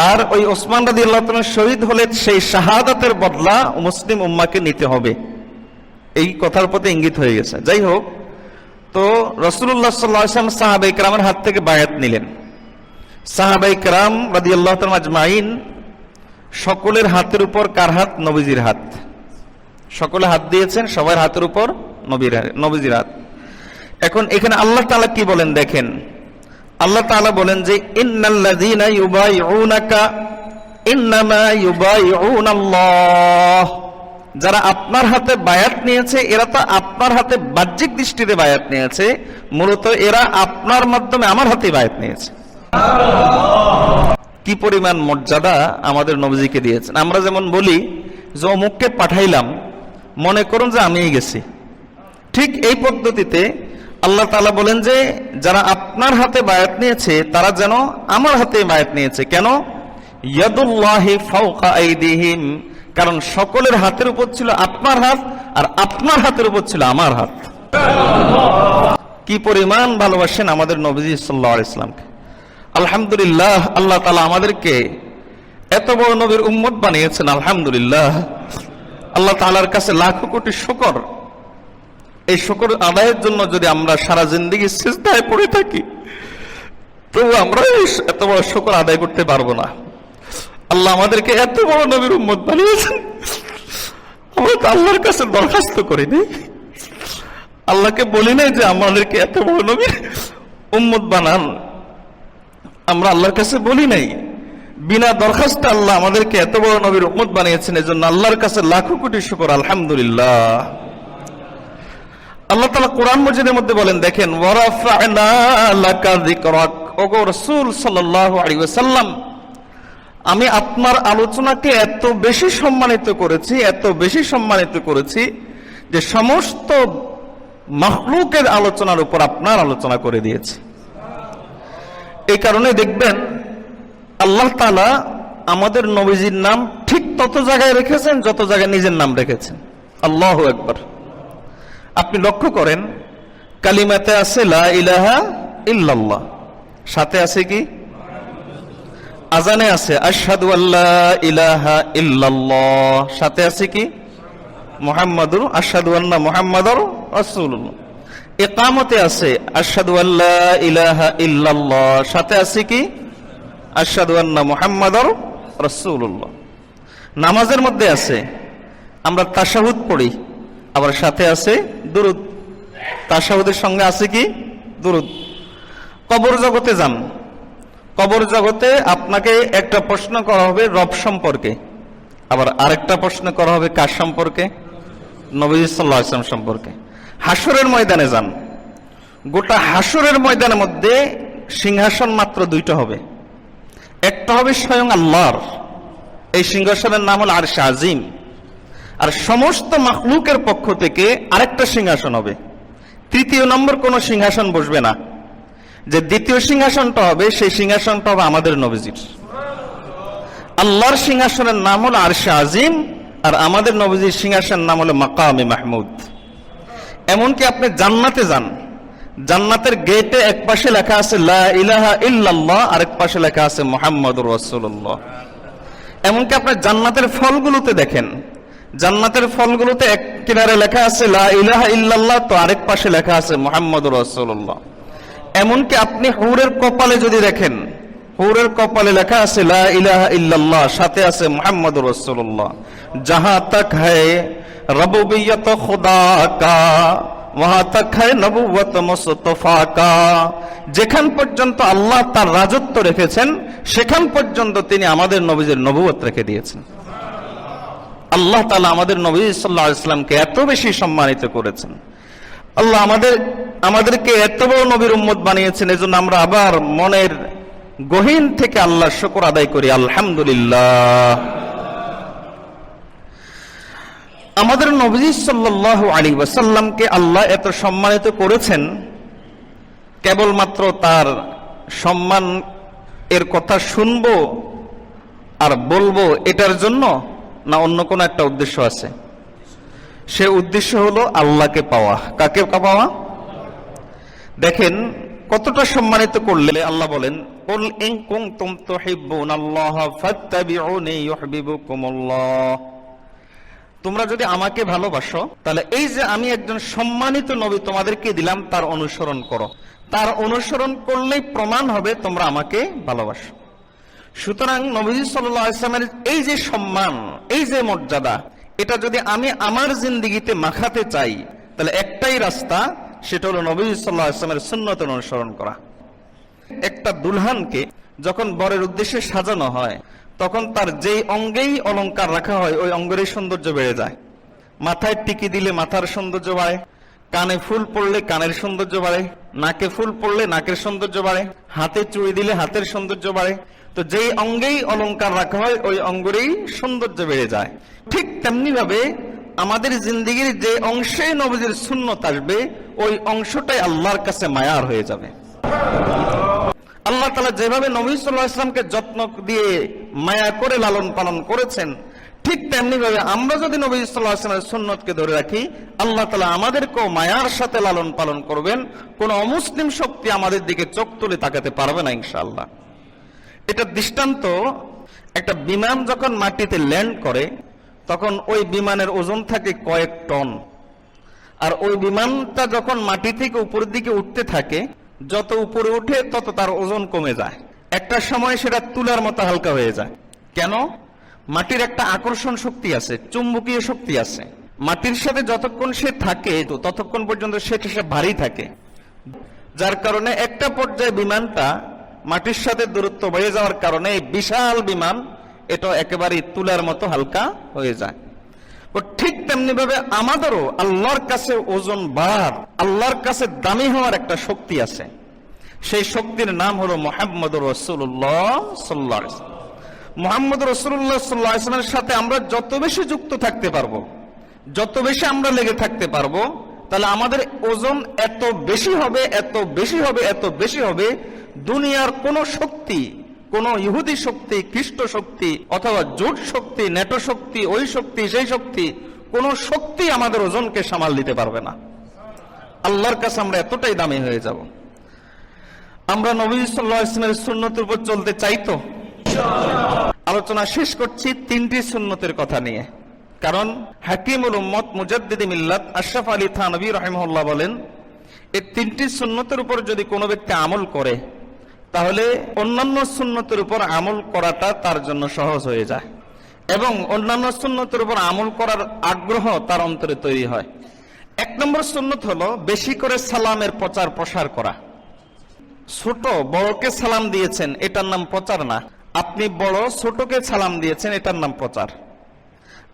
আর ওই ওসমান রাদিয়াল্লাহু তাআলা শহীদ হলে সেই শাহাদাতের বদলা মুসলিম উম্মাহকে নিতে হবে, এই কথার প্রতি ইঙ্গিত হয়ে গেছে। যাই হোক, তো রাসূলুল্লাহ সাল্লাল্লাহু আলাইহি ওয়াসাল্লাম সাহাবায়ে কেরামের হাত থেকে বায়াত নিলেন। সাহাবায়ে কেরাম রাদিয়াল্লাহু তাআলা আজমাইন সকলের হাতের উপর কার হাত? নবীজির হাত। সকলে হাত দিয়েছেন, সবার হাতের উপর নবীজির হাত। এখন এখানে আল্লাহ তাআলা কি বলেন দেখেন। আল্লাহ তাআলা বলেন যে ইন্নাল্লাযীনা ইউবাইউনাকা ইন্নামা ইউবাইউনাল্লাহ, যারা আপনার হাতে বায়াত নিয়েছে এরা তো আপনার হাতে বাহ্যিক দৃষ্টিতে বায়াত নিয়েছে, মূলত এরা আপনার মাধ্যমে আমার হাতে বায়াত নিয়েছে। কি পরিমাণ মর্যাদা আমাদের নবীজিকে দিয়েছেন। আমরা যেমন বলি যে অমুককে পাঠাইলাম, মনে করুন যে আমিই গেছি, ঠিক এই পদ্ধতিতে আল্লাহ তাআলা বলেন যে যারা আপনার হাতে বায়াত নিয়েছে তারা যেন আমার হাতে বায়াত নিয়েছে। কেন? ইয়াদুল্লাহি ফাওকা আইদিহিম, কারণ সকলের হাতের উপর ছিল আপনার হাত, আর আপনার হাতের উপর ছিল আমার হাত। কি পরিমাণ ভালোবাসেন আমাদের নবীজি সাল্লাল্লাহু আলাইহি ওয়াসাল্লামকে। আলহামদুলিল্লাহ, আল্লাহ তাআলা আমাদেরকে এত বড় নবীর উম্মত বানিয়েছেন। আলহামদুলিল্লাহ, আল্লাহ তাআলার কাছে লাখো কোটি শুকর। এই শুকর আদায়ের জন্য যদি আমরা সারা জিন্দেগি সিজদায় পড়ে থাকি, তো আমরা এত বড় শুকর আদায় করতে পারবো না। আল্লাহ আমাদেরকে এত বড় নবীর উম্মত বানিয়েছেন, আমরা তো আল্লাহর কাছে দরখাস্ত করিনি, আল্লাহকে বলি নাই যে আমাদেরকে এত বড় নবীর উম্মত বানান। আমরা আল্লাহর কাছে বলি নাই, বিনা দরখাস্তে আল্লাহ আমাদেরকে এত বড় নবীর উম্মত বানিয়েছেন। এজন্য আল্লাহর কাছে লাখো কোটি শুকর, আলহামদুলিল্লাহ। আল্লাহ তাআলা কোরআন মাজিদের মধ্যে বলেন, দেখেন ওয়ারাফা'না লাকা যিকরাক, ওগো রাসূল সাল্লাল্লাহু আলাইহি ওয়াসাল্লাম, আমি আপনার আলোচনাকে এত বেশি সম্মানিত করেছি, এত বেশি সম্মানিত করেছি যে সমস্ত মাখলুকের আলোচনার উপর আপনার আলোচনা করে দিয়েছে। এই কারণে দেখবেন আল্লাহ তাআলা আমাদের নবীজির নাম ঠিক তত জায়গায় রেখেছেন যত জায়গায় নিজের নাম রেখেছেন। আল্লাহু আকবার। আপনি লক্ষ্য করেন কালিমাতে আছে লা ইলাহা ইল্লাল্লাহ, সাথে আছে কি? আজানে আছে আশহাদু আল্লা ইলাহা ইল্লাল্লাহ, সাথে আছে কি? মুহাম্মাদুর, আশহাদু আন্না মুহাম্মাদুর রাসূলুল্লাহ। ইকামতে আছে আশহাদু আল্লা ইলাহা ইল্লাল্লাহ, সাথে আছে কি? আশহাদু আন্না মুহাম্মাদুর রাসূলুল্লাহ। নামাজের মধ্যে আছে আমরা তাশাহুদ পড়ি, আবার সাথে আছে দুরূদ। তাশাহুদের সঙ্গে আছে কি? দুরূদ। কবর জগতে যান, কবর জগতে আপনাকে একটা প্রশ্ন করা হবে রব সম্পর্কে, আবার আরেকটা প্রশ্ন করা হবে কার সম্পর্কে? নবী সাল্লাল্লাহু আলাইহি ওয়াসাল্লাম সম্পর্কে। হাসরের ময়দানে যান, গোটা হাসরের ময়দানের মধ্যে সিংহাসন মাত্র দুইটা হবে। একটা হবে স্বয়ং আল্লাহর, এই সিংহাসনের নাম হল আরশ আজিম। আর সমস্ত মাখলুকের পক্ষ থেকে আরেকটা সিংহাসন হবে। তৃতীয় নম্বর কোন সিংহাসন বসবে না। যে দ্বিতীয় সিংহাসনটা হবে সেই সিংহাসনটা হবে আমাদের নবীজির। আল্লাহর সিংহাসনের নাম হলো আরশ আজিম, আর আমাদের নবীজির সিংহাসনের নাম হলো মাকামে মাহমুদ। এমনকি আপনি জান্নাতে যান, জান্নাতের গেটে এক পাশে লেখা আছে লা ইলাহা ইল্লাল্লাহ, আরেক পাশে লেখা আছে মুহাম্মাদুর রাসূলুল্লাহ। এমনকি আপনি জান্নাতের ফলগুলোতে দেখেন, জান্নাতের ফলগুলোতে এক কিনারে লেখা আছে লা ইলাহা ইল্লাল্লাহ, তো আরেক পাশে লেখা আছে মুহাম্মাদুর রাসূলুল্লাহ। এমনকি আপনি হুরের কপালে যদি দেখেন, হুরের কপালে লেখা আছে লা ইলাহা ইল্লাল্লাহ, সাথে আছে মুহাম্মাদুর রাসূলুল্লাহ। জাহাঁ তক হ্যায় রবুবিয়ত খুদা কা ওয়াহাঁ তক হ্যায় নবুওয়ত মুস্তাফা কা। যেখান পর্যন্ত আল্লাহ তার রাজত্ব রেখেছেন সেখান পর্যন্ত তিনি আমাদের নবীর নবুয়ত রেখে দিয়েছেন। আল্লাহ তাআলা আমাদের নবী সাল্লাল্লাহু আলাইহি ওয়াসাল্লামকে এত বেশি সম্মানিত করেছেন। আল্লাহ আমাদেরকে এত বড় নবীর উম্মত বানিয়েছেন, এজন্য আমরা আবার মনের গহীন থেকে আল্লাহর শুকর আদায় করি, আলহামদুলিল্লাহ। আমাদের নবী সাল্লাল্লাহু আলাইহি ওয়াসাল্লামকে আল্লাহ এত সম্মানিত করেছেন কেবলমাত্র তার সম্মান এর কথা শুনবো আর বলবো এটার জন্য, না অন্য কোনো একটা উদ্দেশ্য আছে? সে উদ্দেশ্য হলো আল্লাহকে পাওয়া। কাকে পাওয়া? দেখেন কতটা সম্মানিত করলে আল্লাহ বলেন কুল ইন কুনতুম তুহিব্বুনাল্লাহা ফাত্তাবিউনি ইউহিব্বুকুমুল্লাহ। তোমরা যদি আমাকে ভালোবাসো তাহলে এই যে আমি একজন সম্মানিত নবী তোমাদেরকে দিলাম তার অনুসরণ করো। তার অনুসরণ করলেই প্রমাণ হবে তোমরা আমাকে ভালোবাসো। সুতরাং নবী সাল্লাল্লাহু আলাইহি ওয়াসাল্লামের এই যে সম্মান, এই যে মর্যাদা, এটা যদি আমি আমার জিন্দেগিতে মাখাতে চাই তাহলে একটাই রাস্তা, সেটা হলো নবী সাল্লাল্লাহু আলাইহি ওয়াসাল্লামের সুন্নত অনুসরণ করা। একটা দুলহানকে যখন বরের উদ্দেশ্যে সাজানো হয় তখন তার যেই অঙ্গেই অলংকার রাখা হয় ওই অঙ্গেরই সৌন্দর্য বেড়ে যায়। মাথায় টিকি দিলে মাথার সৌন্দর্য বাড়ে, কানে ফুল পড়লে কানের সৌন্দর্য বাড়ে, নাকে ফুল পড়লে নাকের সৌন্দর্য বাড়ে, হাতে চুড়ি দিলে হাতের সৌন্দর্য বাড়ে। তো যেই অঙ্গেই অলংকার রাখা হয় ওই অঙ্গেরই সৌন্দর্য বেড়ে যায়। ঠিক তেমনি ভাবে আমাদের জিন্দেগির যে অংশে নবীজির সুন্নত আসবে ওই অংশটাই আল্লাহর কাছে মায়ার হয়ে যাবে। আল্লাহ তাআলা যেভাবে নবী সাল্লাল্লাহু আলাইহি ওয়াসাল্লামকে যত্ন দিয়ে মায়া করে লালন পালন করেছেন, ঠিক তেমনি ভাবে আমরা যদি নবী সাল্লাল্লাহু আলাইহি ওয়াসাল্লামের সুন্নতকে ধরে রাখি আল্লাহ তাআলা আমাদেরকেও মায়ার সাথে লালন পালন করবেন। কোন অমুসলিম শক্তি আমাদের দিকে চোখ তুলে তাকাতে পারবে না ইনশাআল্লাহ। এটা দৃষ্টান্ত, একটা বিমান যখন মাটিতে ল্যান্ড করে তখন ওই বিমানের ওজন থাকে কয়েক টন, আর ওই বিমানটা যখন মাটি থেকে উপরের দিকে উঠতে থাকে যত উপরে উঠে তত তার ওজন কমে যায়। একটা সময় সেটা তুলার মতো হালকা হয়ে যায়। কেন? মাটির একটা আকর্ষণ শক্তি আছে, চুম্বকীয় শক্তি আছে। মাটির সাথে যতক্ষণ সে থাকে ততক্ষণ পর্যন্ত সে ভারী থাকে, যার কারণে একটা পর্যায়ে বিমানটা মাটির সাথে দূরত্ব বেড়ে যাওয়ার কারণে বিশাল বিমান এটা একেবারে তুলার মতো হালকা হয়ে যায়। ঠিক তেমনি ভাবে আমাদেরও আল্লাহর কাছে ওজন বার, আল্লাহর কাছে দামি হওয়ার একটা শক্তি আছে। সেই শক্তির নাম হলো মুহাম্মদুর রাসূলুল্লাহ সাল্লাল্লাহু আলাইহি ওয়াসাল্লাম। মুহাম্মদুর রাসূলুল্লাহ সাল্লাল্লাহু আলাইহি ওয়াসাল্লামের সাথে আমরা যত বেশি যুক্ত থাকতে পারবো, যত বেশি আমরা লেগে থাকতে পারবো, তাহলে আমাদের ওজন এত বেশি হবে, এত বেশি হবে, এত বেশি হবে, দুনিয়ার কোন শক্তি, কোন ইহুদি শক্তি, খ্রিস্ট শক্তি অথবা জোট শক্তি, নেটো শক্তি, ওই শক্তি, সেই শক্তি, কোন শক্তি আমাদের ওজনকে সামাল দিতে পারবে না। আল্লাহর কাছে আমরা এতটাই দামি হয়ে যাব। আমরা নবী সাল্লাল্লাহু আলাইহি ওয়াসাল্লামের সুন্নতের উপর চলতে চাই তো? আলোচনা শেষ করছি তিনটি সুন্নতের কথা নিয়ে, কারণ হাকিমুল উম্মত মুজাদ্দিদ মিল্লাত আশরাফ আলী থানভী রাহিমাহুল্লাহ বলেন, এই তিনটি সুন্নতের উপর যদি কোনো ব্যক্তি আমল করে তাহলে অন্যান্য সুন্নতের উপর আমল করাটা তার জন্য সহজ হয়ে যায় এবং অন্যান্য সুন্নতের উপর আমল করার আগ্রহ তার অন্তরে তৈরি হয়। এক নম্বর সুন্নত হলো বেশি করে সালামের প্রচার প্রসার করা। ছোট বড়কে সালাম দিয়েছেন, এটার নাম প্রচার না। আপনি বড় ছোটকে সালাম দিয়েছেন, এটার নাম প্রচার।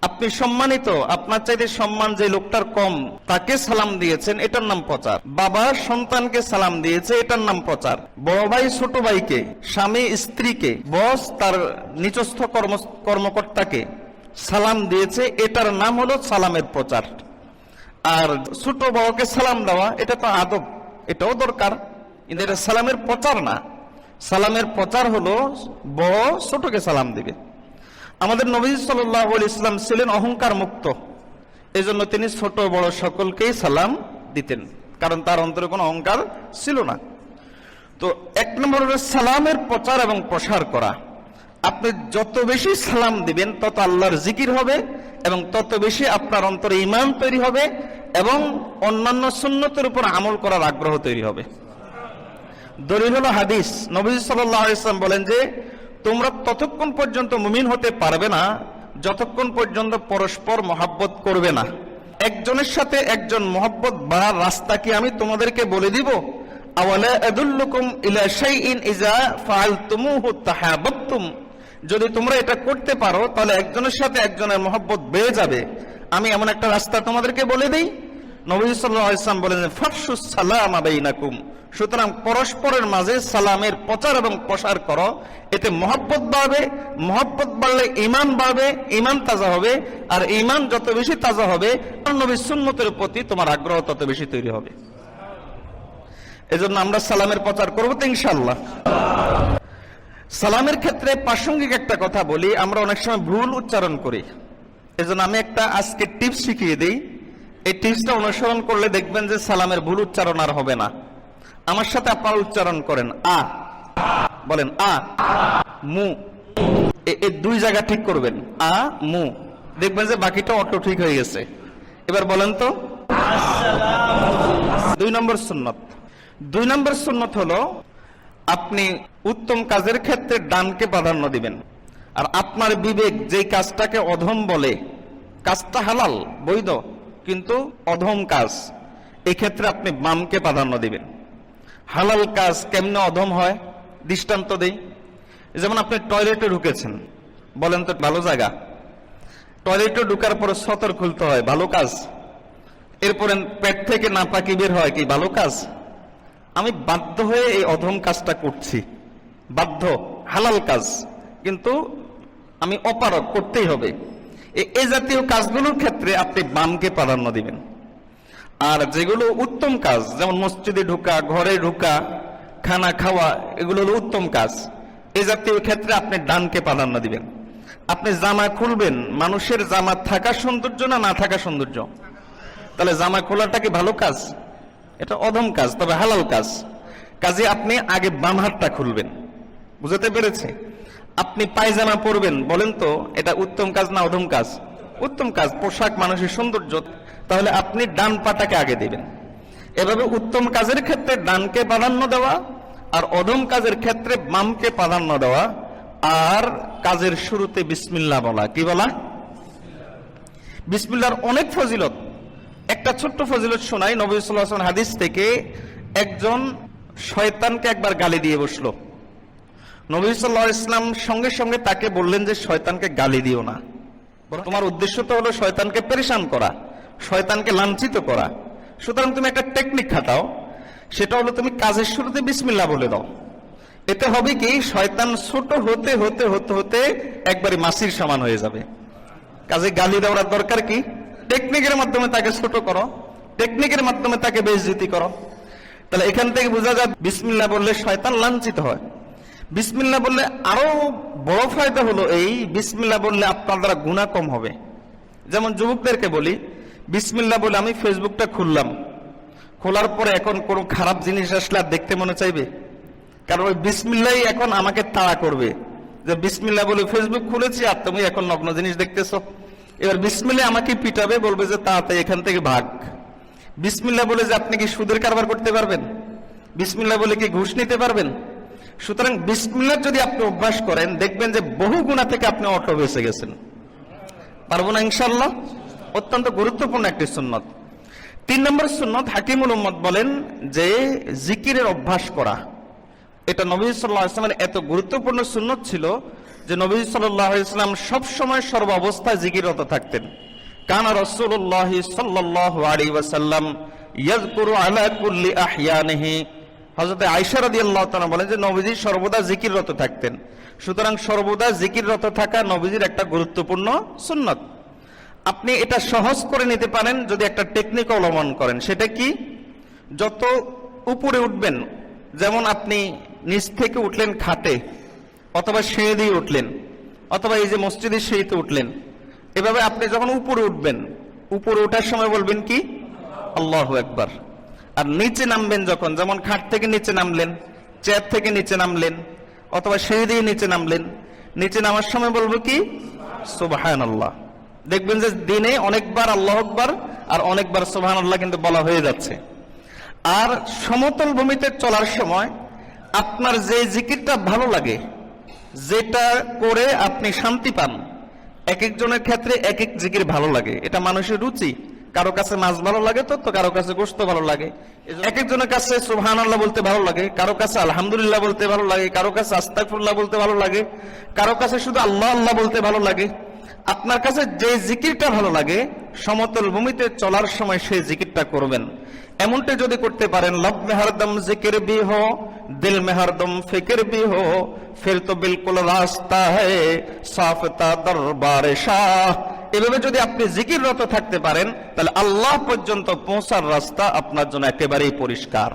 আপনি সম্মানিত, আপনার চাইতে সম্মান যে লোকটার কম তাকে সালাম দিয়েছেন, এটার নাম প্রচার। বাবা সন্তানকে সালাম দিয়েছে, এটার নাম প্রচার। বড় ভাই ছোট ভাইকে, স্বামী স্ত্রীকে, বস তার নিচস্থ কর্মকর্তাকে সালাম দিয়েছে, এটার নাম হলো সালামের প্রচার। আর ছোট বড়কে সালাম দেওয়া এটা তো আদব, এটাও দরকার, কিন্তু এটা সালামের প্রচার না। সালামের প্রচার হলো বড় ছোটকে সালাম দিবে। আমাদের নবী সাল্লাল্লাহু আলাইহি ওয়াসাল্লাম ছিলেন অহংকার মুক্ত, এই জন্য তিনি ছোট বড় সকলকেই সালাম দিতেন, কারণ তার অন্তরে কোনো অহংকার ছিল না। তো এক নম্বর হলো সালামের প্রচার এবং প্রসার করা। আপনি যত বেশি সালাম দিবেন তত আল্লাহর জিকির হবে এবং তত বেশি আপনার অন্তরে ঈমান তৈরি হবে এবং অন্যান্য সুন্নতের উপর আমল করার আগ্রহ তৈরি হবে। দলিল হলো হাদিস। নবী সাল্লাল্লাহু আলাইহি ওয়াসাল্লাম বলেন যে তোমরা ততক্ষণ পর্যন্ত মুমিন হতে পারবে না যতক্ষণ পর্যন্ত পরস্পর মহব্বত করবে না। একজনের সাথে একজন মহব্বত বাড়ার রাস্তা কি আমি তোমাদেরকে বলে দিব? আওয়ালা আদুল্লুকুম ইলা শাইইন ইযা ফাআলতুমুহু তাহাব্বাতুম, যদি তোমরা এটা করতে পারো তাহলে একজনের সাথে একজনের মহব্বত বেড়ে যাবে। আমি এমন একটা রাস্তা তোমাদেরকে বলে দেই। নবী সাল্লাল্লাহু আলাইহি ওয়াসাল্লাম বলেন ফাফশুস সালামা বাইনাকুম, সুতরাং পরস্পরের মাঝে সালামের প্রচার এবং প্রসার করো, এতে মহব্বত বাড়বে, মহব্বত বাড়লে ঈমান বাড়বে, ঈমান তাজা হবে, আর ঈমান যত বেশি তাজা হবে নবীর সুন্নতের প্রতি তোমার আগ্রহ তত বেশি তৈরি হবে। এজন্য আমরা সালামের প্রচার করব তো ইনশাআল্লাহ। সালামের ক্ষেত্রে প্রাসঙ্গিক একটা কথা বলি, আমরা অনেক সময় ভুল উচ্চারণ করি, এজন্য আমি একটা আজকে টিপস শিখিয়ে দিই। এই টিপসটা অনুসরণ করলে দেখবেন যে সালামের ভুল উচ্চারণ আর হবে না। আমার সাথে আপনারা উচ্চারণ করেন, আ বলেন, আ মু, এই দুই জায়গা ঠিক করবেন, আ মু, দেখবেন যে বাকিটা অটো ঠিক হয়ে গেছে। এবার বলেন তো দুই নম্বর সুন্নত। দুই নম্বর সুন্নত হলো আপনি উত্তম কাজের ক্ষেত্রে ডানকে প্রাধান্য দিবেন। আর আপনার বিবেক যেই কাজটাকে অধম বলে, কাজটা হালাল বৈধ কিন্তু অধম কাজ, এই ক্ষেত্রে আপনি বামকে প্রাধান্য দিবেন। হালাল কাজ কেমনে অধম হয় দৃষ্টান্ত দেই। যেমন আপনি টয়লেটে ঢুকেছেন, বলেন তো ভালো জায়গা? টয়লেটে ঢুকার পরে সতর খুলতে হয়, ভালো কাজ? এরপরে পেট থেকে নাপাকি বের হয়, কি ভালো কাজ? আমি বাধ্য হয়ে এই অধম কাজটা করছি, বাধ্য, হালাল কাজ কিন্তু আমি অপারগ, করতেই হবে। এই জাতীয় কাজগুলোর ক্ষেত্রে আপনি বামকে প্রাধান্য দিবেন। আর যেগুলো উত্তম কাজ, যেমন মসজিদে ঢোকা, ঘরে ঢোকা, খানা খাওয়া, এগুলো হলো উত্তম কাজ, এই জাতীয় ক্ষেত্রে আপনি ডানকে প্রাধান্য দিবেন। আপনি জামা খুলবেন, মানুষের জামা থাকা সৌন্দর্য না না থাকা সৌন্দর্য? তাহলে জামা খোলাটা কি ভালো কাজ? এটা অধম কাজ, তবে হালাল কাজ। কাজে আপনি আগে বাম হাতটা খুলবেন, বুঝতে পেরেছে? আপনি পায়জামা পরবেন, বলেন তো এটা উত্তম কাজ না অধম কাজ? উত্তম কাজ, পোশাক মানুষের সৌন্দর্য, তাহলে আপনি ডান পাটাকে আগে দিবেন। এভাবে উত্তম কাজের ক্ষেত্রে ডানকে প্রাধান্য দেওয়া আর অধম কাজের ক্ষেত্রে বামকে প্রাধান্য দেওয়া। আর কাজের শুরুতে বিসমিল্লাহ বলা। কি বলা? বিসমিল্লাহর অনেক ফজিলত। একটা ছোট্ট ফজিলত শোনাই নবী সাল্লাল্লাহু আলাইহি ওয়াসাল্লাম হাদিস থেকে। একজন শয়তানকে একবার গালি দিয়ে বসলো। নবী সাল্লাল্লাহু আলাইহি ওয়াসাল্লাম সঙ্গে সঙ্গে তাকে বললেন যে শয়তানকে গালি দিও না, তোমার উদ্দেশ্য তো হলো শয়তানকে পেরেশান করা, শয়তানকে লাঞ্ছিত করা। সুতরাং তুমি একটা টেকনিক খাটাও, সেটা হলো তুমি কাজের শুরুতে বিসমিল্লাহ বলে দাও। এতে হবে কি, শয়তান ছোট হতে হতে হতে হতে একবারে মাসির সমান হয়ে যাবে। কাজে গালি দেওয়ার দরকার কি? টেকনিকের মাধ্যমে তাকে ছোট করো, টেকনিকের মাধ্যমে তাকে বেইজ্জতি করো। তাহলে এখান থেকে বোঝা যায় বিসমিল্লাহ বললে শয়তান লাঞ্ছিত হয়। বিসমিল্লাহ বললে আরো বড় ফায়দা হলো এই, বিসমিল্লাহ বললে আপনার দ্বারা গুনাহ কম হবে। যেমন যুবকদেরকে বলি, বিসমিল্লাহ বলে আমি ফেসবুকটা খুললাম, খোলার পরে এখন কোনো খারাপ জিনিস আসলে আর দেখতে মনে চাইবে? কারণ ওই বিসমিল্লাহই এখন আমাকে তাড়া করবে, যে বিসমিল্লাহ বলে ফেসবুক খুলেছি আর তুমি এখন নগ্ন জিনিস দেখতেছো। এবার বিসমিল্লাহ আমাকে পিটাবে, বলবে যে তাড়াতাড়ি এখান থেকে ভাগ। বিসমিল্লাহ বলে যে আপনি কি সুদের কারবার করতে পারবেন? বিসমিল্লাহ বলে কি ঘুষ নিতে পারবেন? সুতরাং বিসমিল্লাহ যদি আপনি অভ্যাস করেন, দেখবেন যে বহু গুনাহ থেকে আপনি অটো বেঁচে গেছেন। পারবো না ইনশাআল্লাহ? অত্যন্ত গুরুত্বপূর্ণ একটি সুন্নত। 3 নম্বর সুন্নত, হাকিমুল উম্মত বলেন যে জিকিরের অভ্যাস করা। এটা নবী সাল্লাল্লাহু আলাইহি ওয়াসাল্লামের এত গুরুত্বপূর্ণ সুন্নত ছিল যে নবী সাল্লাল্লাহু আলাইহি ওয়াসাল্লাম সব সময় সর্ব অবস্থায় জিকিররত থাকতেন। কানা রাসূলুল্লাহ সাল্লাল্লাহু আলাইহি ওয়াসাল্লাম ইয়াযকুরু আলা কুল্লি আহইয়ানিহি। হযরত আয়েশা রাদিয়াল্লাহু তাআলা বলেন যে নবীজি সর্বদা জিকিররত থাকতেন। সুতরাং সর্বদা জিকিররত থাকা নবীজির একটা গুরুত্বপূর্ণ সুন্নত। আপনি এটা সহজ করে নিতে পারেন যদি একটা টেকনিক অবলম্বন করেন। সেটা কি? যত উপরে উঠবেন, যেমন আপনি নিচ থেকে উঠলেন খাটে, অথবা সিঁড়ি দিয়ে উঠলেন, অথবা এই যে মসজিদের সিঁড়িতে উঠলেন, এভাবে আপনি যখন উপরে উঠবেন, উপরে ওঠার সময় বলবেন কি? আল্লাহু আকবার। আর নিচে নামবেন যখন, যেমন খাট থেকে নিচে নামলেন, চেয়ার থেকে নিচে নামলেন, অথবা সিঁড়ি দিয়ে নিচে নামলেন, নিচে নামার সময় বলবো কি? সুবহানাল্লাহ। দেখবেন যে দিনে অনেকবার আল্লাহু আকবার আর অনেকবার সুবহানাল্লাহ কিন্তু বলা হয়ে যাচ্ছে। আর সমতল ভূমিতে চলার সময় আপনার যে জিকিরটা ভালো লাগে, যেটা করে আপনি শান্তি পান, এক একজনের ক্ষেত্রে এক এক জিকির ভালো লাগে, এটা মানুষের রুচি। কারো কাছে মাছ ভালো লাগে, তো কারো কাছে গোশত ভালো লাগে। এক একজনের কাছে সুবহানাল্লাহ বলতে ভালো লাগে, কারো কাছে আলহামদুলিল্লাহ বলতে ভালো লাগে, কারো কাছে আস্তাগফিরুল্লাহ বলতে ভালো লাগে, কারো কাছে শুধু আল্লাহ আল্লাহ বলতে ভালো লাগে। আপনার কাছে যে জিকিরটা ভালো লাগে, সমতল ভূমিতে চলার সময় সেই জিকিরটা করবেন। এমনটা যদি করতে পারেন, लब में हरदम जिक्र भी हो, दिल में हरदम फिक्र भी हो, फिर तो बिल्कुल रास्ता है साफता दरबार शाह। এভাবে যদি আপনি জিকিররত থাকতে পারেন, তাহলে আল্লাহ পর্যন্ত পৌঁছার রাস্তা আপনার জন্য একেবারেই পরিষ্কার।